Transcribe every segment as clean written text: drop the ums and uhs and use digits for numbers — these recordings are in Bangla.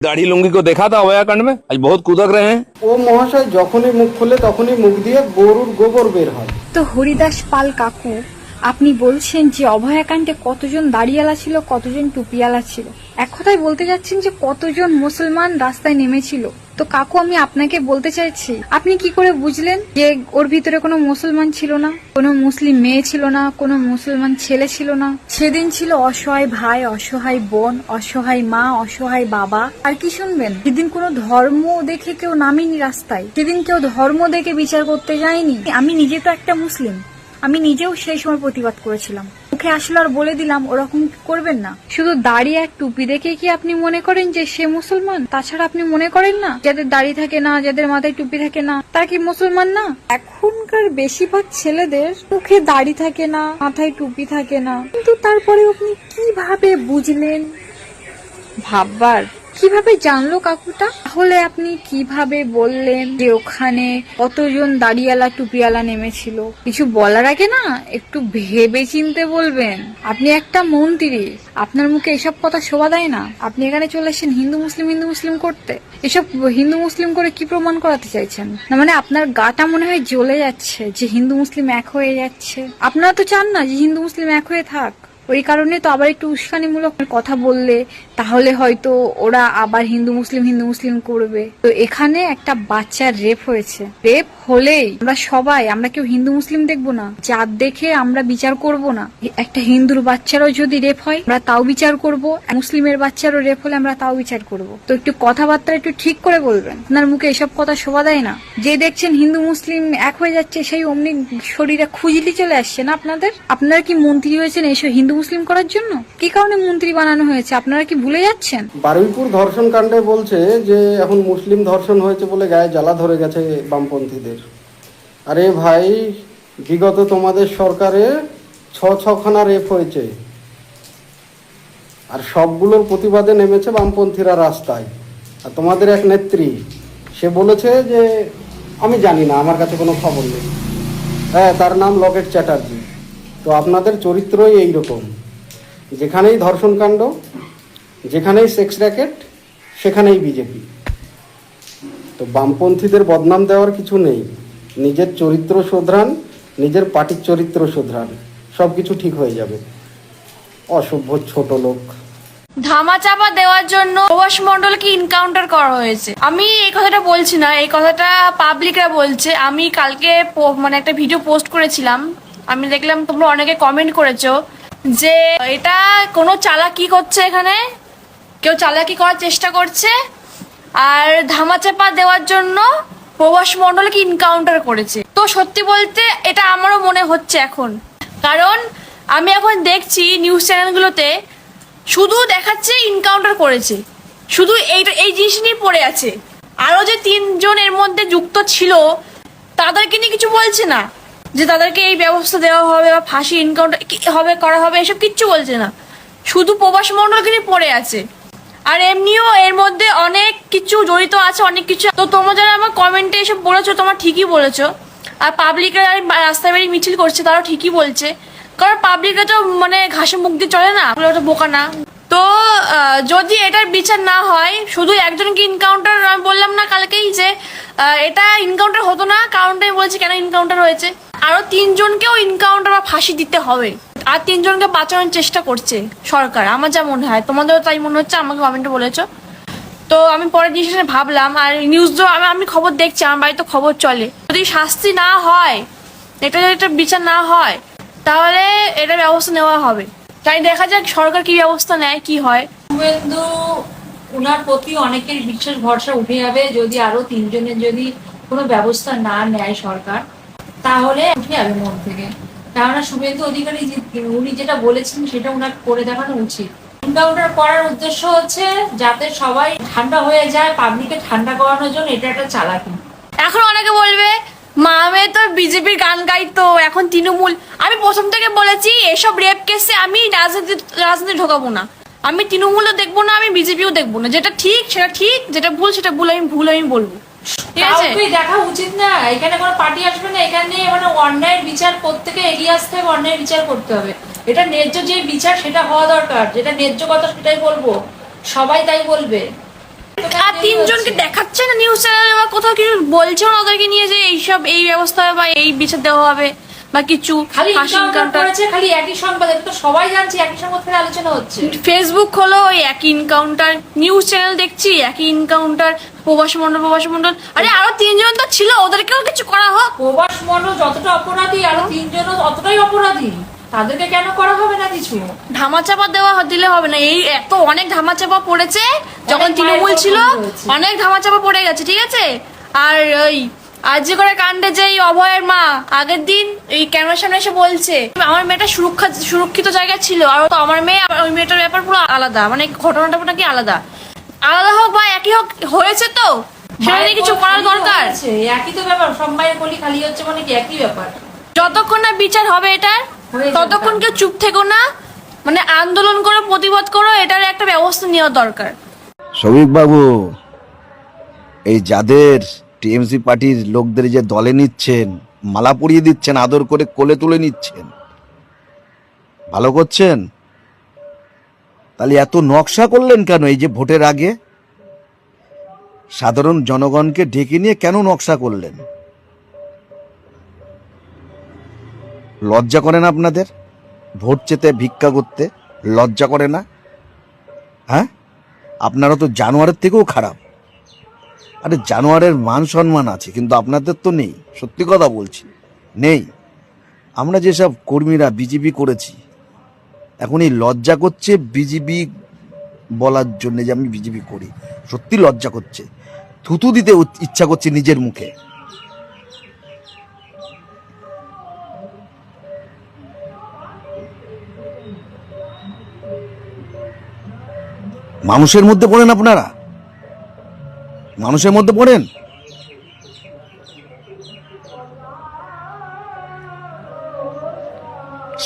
दाढ़ी लुंगी को देखा था अभयाकांड में, आज बहुत कूदक रहे हैं। ও মহাশয় যখনই মুখ খুলে তখনই মুখ দিয়ে গরুর গোবর বের হয়। তো হরিদাস পাল কাকু, আপনি বলছেন যে অভয়াকাণ্ডে কতজন দাড়িওয়ালা ছিল, কতজন টুপিওয়ালা ছিল। এক কথায় বলতে যাচ্ছেন যে কতজন মুসলমান রাস্তায় নেমেছিল। তো কাকু, আমি আপনাকে বলতে চাইছি, আপনি কি করে বুঝলেন যে ওর ভিতরে কোনো মুসলমান ছিল না, কোনো মুসলিম মেয়ে ছিল না, কোনো মুসলমান ছেলে ছিল না? সেদিন ছিল অসহায় ভাই, অসহায় বোন, অসহায় মা, অসহায় বাবা। আর কি শুনবেন? সেদিন কোনো ধর্ম দেখে কেউ নামেনি রাস্তায়, সেদিন কেউ ধর্ম দেখে বিচার করতে যায়নি। আমি নিজে তো একটা মুসলিম, আমি নিজেও সেই সময় প্রতিবাদ করেছিলাম। মুখে আসলে আর বলে দিলাম, ওরকম করবেন না। শুধু দাড়ি আর টুপি দেখে কি আপনি মনে করেন যে সে মুসলমান? তাছাড়া আপনি মনে করেন না যাদের দাড়ি থাকে না, যাদের মাথায় টুপি থাকে না, তারা কি মুসলমান না? এখনকার বেশিরভাগ ছেলেদের মুখে দাড়ি থাকে না, মাথায় টুপি থাকে না, কিন্তু তারপরে আপনি কিভাবে বুঝলেন? ভাববার কিভাবে জানলো কাকুটা? তাহলে আপনি কিভাবে বললেন যে ওখানে কতজন দাড়িওয়ালা টুপিওয়ালা নেমেছিল? কিছু বলার আগে না একটু ভেবে চিনতে বলবেন। আপনি একটা মন্ত্রী, আপনার মুখে এসব কথা শোভা দেয় না। আপনি এখানে চলে এসেছেন হিন্দু মুসলিম করতে। এসব হিন্দু মুসলিম করে কি প্রমাণ করাতে চাইছেন? না মানে আপনার গাটা মনে হয় জ্বলে যাচ্ছে যে হিন্দু মুসলিম এক হয়ে যাচ্ছে। আপনারা তো চান না যে হিন্দু মুসলিম এক হয়ে থাক। ওই কারণে তো আবার একটু উস্কানিমূলক কথা বললে তাহলে হয়তো ওরা আবার হিন্দু মুসলিম করবে। তো এখানে একটা বাচ্চার রেপ হয়েছে, রেপ হলেই আমরা কেউ হিন্দু মুসলিম দেখবো না, জাত দেখে আমরা বিচার করব না। একটা হিন্দুর বাচ্চারও যদি রেপ হয় আমরা তাও বিচার করব, মুসলিমের বাচ্চারও রেপ হলে আমরা তাও বিচার করব। তো একটু কথাবার্তা একটু ঠিক করে বলবেন। আপনার মুখে এসব কথা শোভা দেয় না। যে দেখছেন হিন্দু মুসলিম এক হয়ে যাচ্ছে, সেই অমনি শরীরে খুজলি চলে আসছে না আপনাদের? আপনারা কি মন্ত্রী হয়েছেন এসব হিন্দু মুসলিম করার জন্য? কি কারণে মন্ত্রী বানানো হয়েছে আপনারা কি ভুলে যাচ্ছেন? বারুইপুর ধর্ষণ কাণ্ডে বলছে যে এখন মুসলিম ধর্ষণ হয়েছে বলে গায়ে জ্বালা ধরে গেছে বামপন্থীদের। আরে ভাই, বিগত তোমাদের সরকারে ছখানা রেপ হয়েছে, আর সবগুলোর প্রতিবাদে নেমেছে বামপন্থীরা রাস্তায়। আর তোমাদের এক নেত্রী, সে বলেছে যে আমি জানি না, আমার কাছে কোনো খবর নেই। হ্যাঁ, তার নাম লকেট চ্যাটার্জি। তো আপনাদের চরিত্রই এইরকম, যেখানেই ধর্ষণ কাণ্ড, যেখানেই সেক্স র্যাকেট, সেখানেই বিজেপি। তো বামপন্থীদের বদনাম দেওয়ার কিছু নেই। নিজের চরিত্র শোধরান, নিজের পার্টির চরিত্র শোধরান, সব কিছু ঠিক হয়ে যাবে। অসভ্য ছোট লোক। ধামাচাপা দেওয়ার জন্য প্রভাস মণ্ডলকে ইনকাউন্টার করা হয়েছে। আমি এই কথাটা বলছি না, এই কথাটা পাবলিকরা বলছে। আমি কালকে মানে একটা ভিডিও পোস্ট করেছিলাম, আমি দেখলাম তোমরা অনেকে কমেন্ট করেছো যে এটা কোনো চালাকি করছে, এখানে কেউ চালাকি করার চেষ্টা করছে, আর ধামাচাপা দেওয়ার জন্য প্রভাস মণ্ডলকে ইনকাউন্টার করেছে। তো সত্যি বলতে এটা আমারও মনে হচ্ছে এখন, কারণ আমি এখন দেখছি নিউজ চ্যানেলগুলোতে শুধু দেখাচ্ছে ইনকাউন্টার করেছে, শুধু এই জিনিস নিয়ে পড়ে আছে। আরো যে 3 জন এর মধ্যে যুক্ত ছিল তাদেরকে নিয়ে কিছু বলছে না, যে তাদেরকে এই ব্যবস্থা দেওয়া হবে বা ফাঁসি ইনকাউন্টার হবে করা হবে, এসব কিচ্ছু বলছে না। শুধু প্রভাস মণ্ডলকে নিয়ে পড়ে আছে। আর এমনিও এর মধ্যে অনেক কিছু জড়িত আছে, অনেক কিছু। তো তোমরা যারা আমার কমেন্টে এসব বলেছো, তোমরা ঠিকই বলেছো। আর পাবলিকরা রাস্তায় বেরিয়ে মিছিল করছে, তারাও ঠিকই বলছে, কারণ পাবলিকরা তো মানে ঘাসে মুখ দিয়ে চলে না, ওটা বোকা না। তো যদি এটার বিচার না হয়, শুধু একজনকে ইনকাউন্টার, আমি বললাম না কালকেই যে এটা ইনকাউন্টার হতো না, কারণটা আমি বলছি কেন ইনকাউন্টার হয়েছে। আরো 3 জনকেও ইনকাউন্টার বা ফাঁসি দিতে হবে। আর 3 জনকে বাঁচানোর চেষ্টা করছে সরকার, আমার যা মনে হয়। তোমাদেরও তাই মনে হচ্ছে, আমাকে কমেন্টে বলেছো। তো আমি পরের ডিসিশনে ভাবলাম, আর নিউজ আমি খবর দেখছি, আমার বাড়িতে খবর চলে। যদি শাস্তি না হয়, এটা যদি একটা বিচার না হয়, তাহলে এটা ব্যবস্থা নেওয়া হবে। তাই দেখা যাক সরকার কি ব্যবস্থা নেয়, কি হয়। শুভেন্দু ওনার প্রতি অনেকের বিশ্বাস ভরসা উঠে যাবে যদি আরো 3 জনের যদি কোনো ব্যবস্থা না নেয় সরকার, তাহলে উঠে যাবে মন থেকে। কেননা শুভেন্দু অধিকারী উনি যেটা বলেছেন সেটা ওনার করে দেখানো উচিত। এনকাউন্টার করার উদ্দেশ্য হচ্ছে যাতে সবাই ঠান্ডা হয়ে যায়, পাবলিককে ঠান্ডা করানোর জন্য। এটা একটা চালাকি। এখন অনেকে বলবে মা মেয়ে তো বিজেপির গান গাইতো, এখন তৃণমূল। আমি প্রথম থেকে বলেছি এসব রেপ কেসে আমি রাজনীতি ঢোকাবো না। আমি তৃণমূলও দেখবো না, আমি বিজেপিও দেখবো না। যেটা ঠিক সেটা ঠিক, যেটা ভুল সেটা ভুল আমি বলবো। ঠিক আছে, দেখা উচিত না। এখানে কোনো পার্টি আসবে না, এখানে মানে অন্যায়ের বিচার প্রত্যেকে এগিয়ে আসতে হবে, অন্যায়ের বিচার করতে হবে। এটা ন্যায্য যে বিচার সেটা হওয়া দরকার, যেটা ন্যায্য কথা সেটাই বলবো, সবাই তাই বলবে। তিনজনকে দেখাচ্ছে না নিউজ চ্যানেলে বা কোথাও কিছু বলছে না ওদেরকে নিয়ে যে এইসব এই ব্যবস্থা হবে বা এই বিচার দেওয়া হবে বা কিছু খালি ফাঁসি এনকাউন্টার encounter। করেছে, খালি একই সংবাদ, এটা তো সবাই জানছে, একই সংবাদ ফেলে আলোচনা হচ্ছে। ফেসবুক হলো ওই একই ইনকাউন্টার, নিউজ চ্যানেল দেখছি একই ইনকাউন্টার, প্রবাস মন্ডল। আরে আরো তিনজন তো ছিল, ওদেরকেও কিছু করা হোক। প্রবাস মণ্ডল যতটা অপরাধী আরো তিনজনও অতটাই অপরাধী, তাদেরকে কেন করা হবে না কিছু? ধামাচাপা দিলে হবে না, এই এত অনেক ধামাচাপা পড়েছে যখন অনেক তৃণমূল মায়ের ছিল, কথা হয়েছে। অনেক ধামাচাপা পড়ে গেছে, ঠিক আছে। আর ওই আজকে করে কাণ্ডে যে এই অভয়ের মা আগের দিন এই ক্যামেরার সামনে এসে বলছে আমার মেয়েটা সুরক্ষিত জায়গায় ছিল, আর তো আমার মেয়ে আর ওই মেয়েটার ব্যাপার পুরো আলাদা, মানে ঘটনাটা নাকি আলাদা হোক বা একই হোক, হয়েছে তো সেটা নিয়ে কিছু করার দরকার। একই তো ব্যাপার, সব মায়ের কলি খালি হচ্ছে, মানে কি একই ব্যাপার। যতক্ষণ না বিচার হবে এটার, হয়ে যাবে। ততক্ষণ কেউ চুপ থেকো না, মানে আন্দোলন করো, প্রতিবাদ করো, এটার একটা ব্যবস্থা নেওয়া দরকার। শফিক বাবু, এই যাদের টিএমসি পার্টির লোকদের যে দলে নিচ্ছেন, মালা পরিয়ে দিচ্ছেন, আদর করে কোলে তুলে নিচ্ছেন, ভালো করছেন। তাহলে এত নকশা করলেন কেন এই যে ভোটের আগে? সাধারণ জনগণকে ডেকে নিয়ে কেন নকশা করলেন? লজ্জা করে না আপনাদের? ভোট চেতে ভিক্ষা করতে লজ্জা করে না? হ্যাঁ, আপনারা তো জানোয়ারের থেকেও খারাপ। আরে জানোয়ারের মান সম্মান আছে, কিন্তু আপনাদের তো নেই। সত্যি কথা বলছি, নেই। আমরা যেসব কর্মীরা বিজেপি করেছি, এখন এই লজ্জা করছে বিজেপি বলার জন্য যে আমি বিজেপি করি। সত্যি লজ্জা করছে, থুতু দিতে ইচ্ছা করছে নিজের মুখে। মানুষের মধ্যে পড়েন আপনারা, মানুষের মধ্যে পড়েন।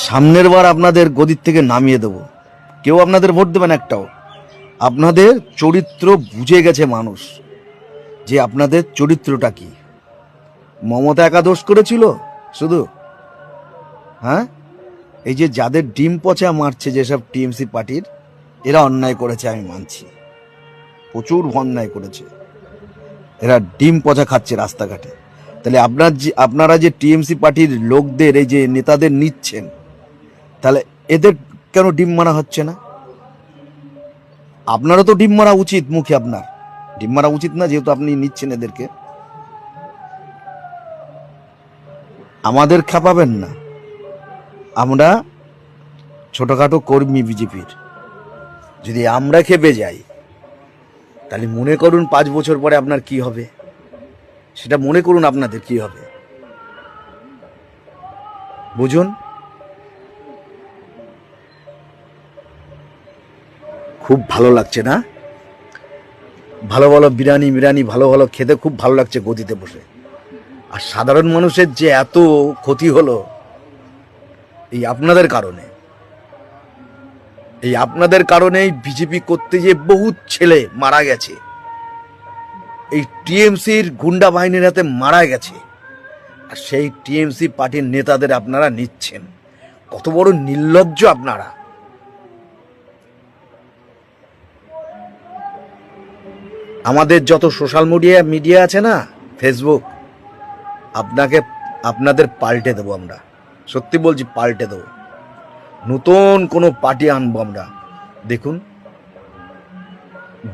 সামনের বার আপনাদের গদির থেকে নামিয়ে দেব, কেউ আপনাদের ভোট দেবেন একটাও। আপনাদের চরিত্র বুঝে গেছে মানুষ, যে আপনাদের চরিত্রটা কি। মমতা একা দোষ করেছিল শুধু? হ্যাঁ, এই যে যাদের ডিম পচা মারছে যেসব টিএমসি পার্টির, এরা অন্যায় করেছে, আমি মানছি, প্রচুর অন্যায় করেছে। এরা ডিম পচা খাচ্ছে রাস্তাঘাটে। তাহলে আপনারা যে টিএমসি পার্টির লোকদের, এই যে নেতাদের নিচ্ছেন, তাহলে এদের কেন ডিম মারা হচ্ছে না? আপনারও তো ডিম মারা উচিত, মুখে আপনার ডিম মারা উচিত না, যেহেতু আপনি নিচ্ছেন এদেরকে। আমাদের খেপাবেন না, আমরা ছোটখাটো কর্মী বিজেপির। যদি আমরা খেপে যাই, তাহলে মনে করুন 5 বছর পরে আপনার কি হবে, সেটা মনে করুন আপনাদের কি হবে, বুঝুন। খুব ভালো লাগছে না? ভালো ভালো বিরিয়ানি ভালো ভালো খেতে খুব ভালো লাগছে গদিতে বসে। আর সাধারণ মানুষের যে এত ক্ষতি হলো এই আপনাদের কারণে। এই আপনাদের কারণেই বিজেপি করতে যে বহু ছেলে মারা গেছে, এই টিএমসির গুন্ডা বাহিনীর হাতে মারা গেছে। আর সেই টিএমসি পার্টির নেতাদের আপনারা নিচ্ছেন। কত বড় নির্লজ্জ আপনারা! আমাদের যত সোশ্যাল মিডিয়া আছে না, ফেসবুক, আপনাদের পাল্টে দেবো আমরা। সত্যি বলছি, পাল্টে দেবো। নতুন কোনো পার্টি আনবো আমরা। দেখুন,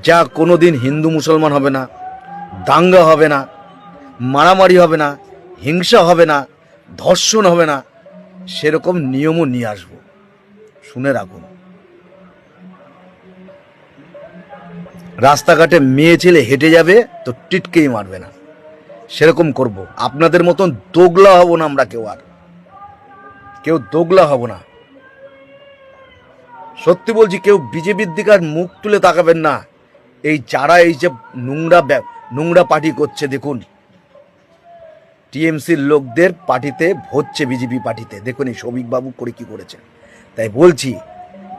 যা কোনোদিন হিন্দু মুসলমান হবে না, দাঙ্গা হবে না, মারামারি হবে না, হিংসা হবে না, ধর্ষণ হবে না, সেরকম নিয়মও নিয়ে আসবো। শুনে রাখুন। রাস্তাঘাটে মেয়ে ছেলে হেঁটে যাবে তো টিটকেই মারবে না, সেরকম করব। আপনাদের মতন দোগলা হব না আমরা, কেউ দোগলা হব না। সত্যি বলছি, কেউ বিজেপির দিকে আর মুখ তুলে তাকাবেন না। এই যারা এই যে নোংরা পার্টি করছে, দেখুন টিএমসির লোকদের পার্টিতে ভরছে, বিজেপি পার্টিতে। দেখুন এই শফিক বাবু করে কি করেছে। তাই বলছি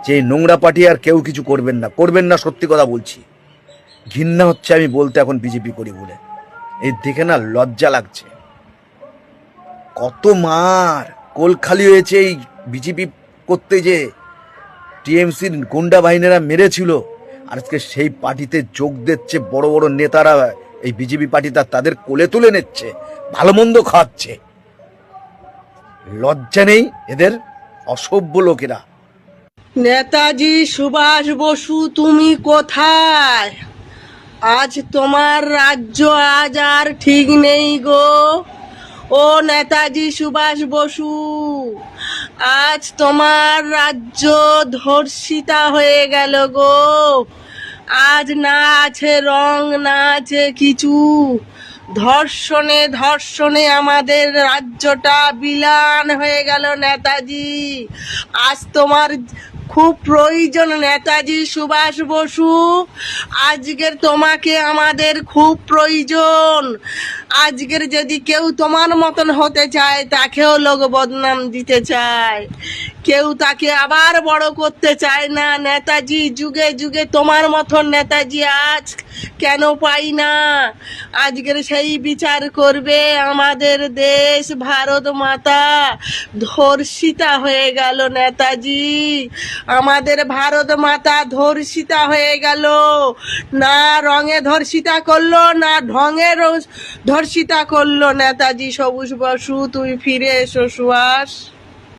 যে এই নোংরা পার্টি আর কেউ কিছু করবেন না। সত্যি কথা বলছি, ঘৃণা হচ্ছে আমি বলতে এখন বিজেপি করি বলে। এই দেখে না লজ্জা লাগছে। কত মার কোল খালি হয়েছে এই বিজেপি করতে, যে টিএমসির গুন্ডা বাহিনীরা মেরেছিল। আজকে সেই পার্টিতে যোগ দিচ্ছে বড় বড় নেতারা, এই বিজেপি পার্টিটা তাদের কোলে তুলে নিচ্ছে, ভালো মন্দ খাচ্ছে। লজ্জা নেই এদের, অসভ্য লোকেরা। নেতাজি সুভাষ বসু তুমি কোথায়? আজ তোমার রাজ্য আজ আর ঠিক নেই গো। ও নেতাজি সুভাষ বসু, আজ তোমার রাজ্য ধর্ষিতা হয়ে গেল গো। আজ না আছে রং, না আছে কিছু। ধর্ষণে ধর্ষণে আমাদের রাজ্যটা বিলান হয়ে গেল নেতাজি। আজ তোমার খুব প্রয়োজন নেতাজি সুভাষ বসু। আজকের তোমাকে আমাদের খুব প্রয়োজন। আজকের যদি কেউ তোমার মতন হতে চায় তাকেও লোক বদনাম দিতে চায়, কেউ তাকে আবার বড় করতে চায় না। নেতাজি যুগে যুগে তোমার মতন নেতাজি আজ কেন পাই না? আজকের সেই বিচার করবে। আমাদের দেশ ভারত মাতা ধর্ষিতা হয়ে গেল নেতাজি। আমাদের ভারত মাতা ধর্ষিতা হয়ে গেল। না রঙে ধর্ষিতা করলো, না ঢঙে ধর্ষিতা করলো। নেতাজি সুভাষ বসু তুমি ফিরে এসো সুভাষ।